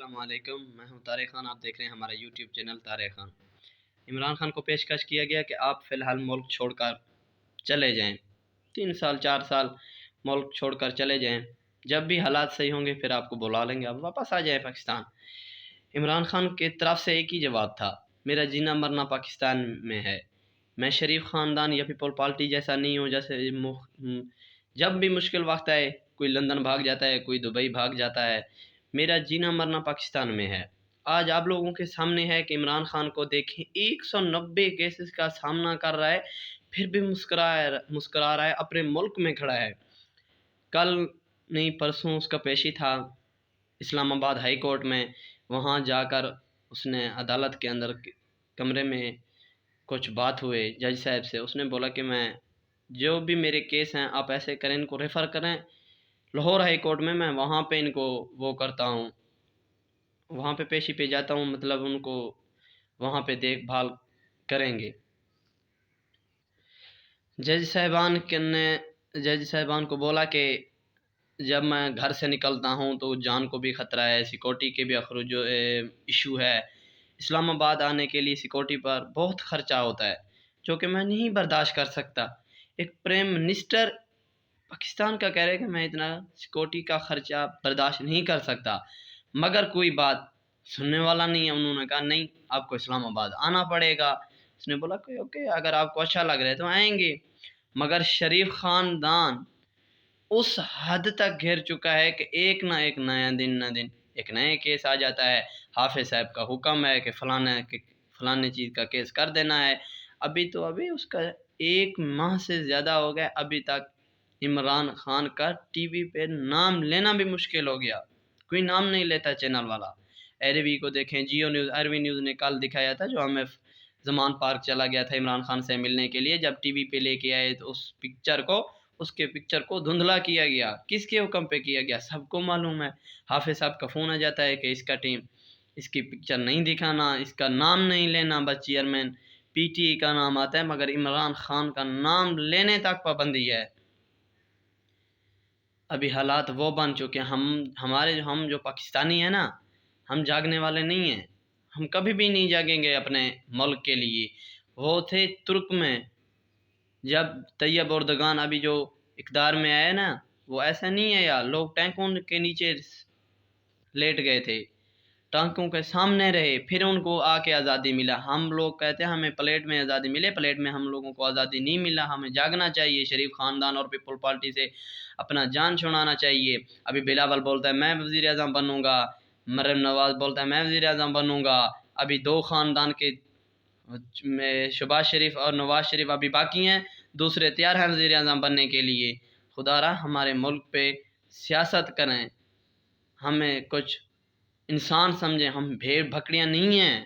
السلام علیکم، میں ہوں طارق خان۔ آپ دیکھ رہے ہیں ہمارا یوٹیوب چینل طارق خان۔ عمران خان کو پیشکش کیا گیا کہ آپ فی الحال ملک چھوڑ کر چلے جائیں، 3 سال 4 سال ملک چھوڑ کر چلے جائیں، جب بھی حالات صحیح ہوں گے پھر آپ کو بلا لیں گے، آپ واپس آ جائیں پاکستان۔ عمران خان کی طرف سے ایک ہی جواب تھا، میرا جینا مرنا پاکستان میں ہے، میں شریف خاندان یا پیپل پارٹی جیسا نہیں ہوں جیسے جب بھی مشکل وقت آئے کوئی لندن بھاگ جاتا ہے، کوئی دبئی بھاگ جاتا ہے، میرا جینا مرنا پاکستان میں ہے۔ آج آپ لوگوں کے سامنے ہے کہ عمران خان کو دیکھیں، 190 کیسز کا سامنا کر رہا ہے، پھر بھی مسکرا رہا ہے، اپنے ملک میں کھڑا ہے۔ کل نہیں پرسوں اس کا پیشی تھا اسلام آباد ہائی کورٹ میں، وہاں جا کر اس نے عدالت کے اندر کمرے میں کچھ بات ہوئے جج صاحب سے، اس نے بولا کہ میں جو بھی میرے کیس ہیں آپ ایسے کریں، ان کو ریفر کریں لاہور ہائی کورٹ میں وہاں پہ ان کو وہ کرتا ہوں، وہاں پہ پیشی پہ جاتا ہوں، مطلب ان کو وہاں پہ دیکھ بھال کریں گے۔ جج صاحبان کو بولا کہ جب میں گھر سے نکلتا ہوں تو جان کو بھی خطرہ ہے، سیکورٹی کے بھی جو ایشو ہے، اسلام آباد آنے کے لیے سیکورٹی پر بہت خرچہ ہوتا ہے جو کہ میں نہیں برداشت کر سکتا۔ ایک پرائم منسٹر پاکستان کا کہہ رہے کہ میں اتنا سیکورٹی کا خرچہ برداشت نہیں کر سکتا، مگر کوئی بات سننے والا نہیں ہے۔ انہوں نے کہا نہیں، آپ کو اسلام آباد آنا پڑے گا۔ اس نے بولا کہ اوکے، اگر آپ کو اچھا لگ رہا ہے تو آئیں گے، مگر شریف خاندان اس حد تک گھر چکا ہے کہ ایک نہ ایک نیا دن ایک نئے کیس آ جاتا ہے۔ حافظ صاحب کا حکم ہے کہ فلانے چیز کا کیس کر دینا ہے۔ ابھی اس کا 1 ماہ سے زیادہ ہو گیا، ابھی تک عمران خان کا ٹی وی پہ نام لینا بھی مشکل ہو گیا، کوئی نام نہیں لیتا چینل والا۔ ایروی کو دیکھیں، جیو نیوز، ایروی نیوز نے کل دکھایا تھا جو ہمیں زمان پارک چلا گیا تھا عمران خان سے ملنے کے لیے، جب ٹی وی پہ لے کے آئے تو اس کے پکچر کو دھندلا کیا گیا۔ کس کے حکم پہ کیا گیا سب کو معلوم ہے۔ حافظ صاحب کا فون آ جاتا ہے کہ اس کا ٹیم اس کی پکچر نہیں دکھانا، اس کا نام نہیں لینا، بس چیئرمین پی ٹی آئی کا نام آتا ہے، مگر عمران خان کا نام لینے تک پابندی ہے۔ ابھی حالات وہ بن چکے ہیں، ہم جو پاکستانی ہیں نا، ہم جاگنے والے نہیں ہیں، ہم کبھی بھی نہیں جاگیں گے اپنے ملک کے لیے۔ وہ تھے ترک میں، جب طیب اردگان ابھی جو اقتدار میں آئے نا، وہ ایسا نہیں ہے یار، لوگ ٹینکوں کے نیچے لیٹ گئے تھے، ٹانکوں کے سامنے رہے، پھر ان کو آ کے آزادی ملا۔ ہم لوگ کہتے ہیں ہمیں پلیٹ میں آزادی ملے، پلیٹ میں ہم لوگوں کو آزادی نہیں ملا، ہمیں جاگنا چاہیے، شریف خاندان اور پیپل پارٹی سے اپنا جان چھڑانا چاہیے۔ ابھی بلاول بولتا ہے میں وزیر اعظم بنوں گا، مریم نواز بولتا ہے میں وزیر اعظم بنوں گا، ابھی 2 خاندان کے شہباز شریف اور نواز شریف ابھی باقی ہیں، دوسرے تیار ہیں وزیر اعظم بننے کے لیے۔ خدا را ہمارے ملک پہ سیاست کریں، ہمیں کچھ انسان سمجھیں، ہم بھیڑ بکریاں نہیں ہیں۔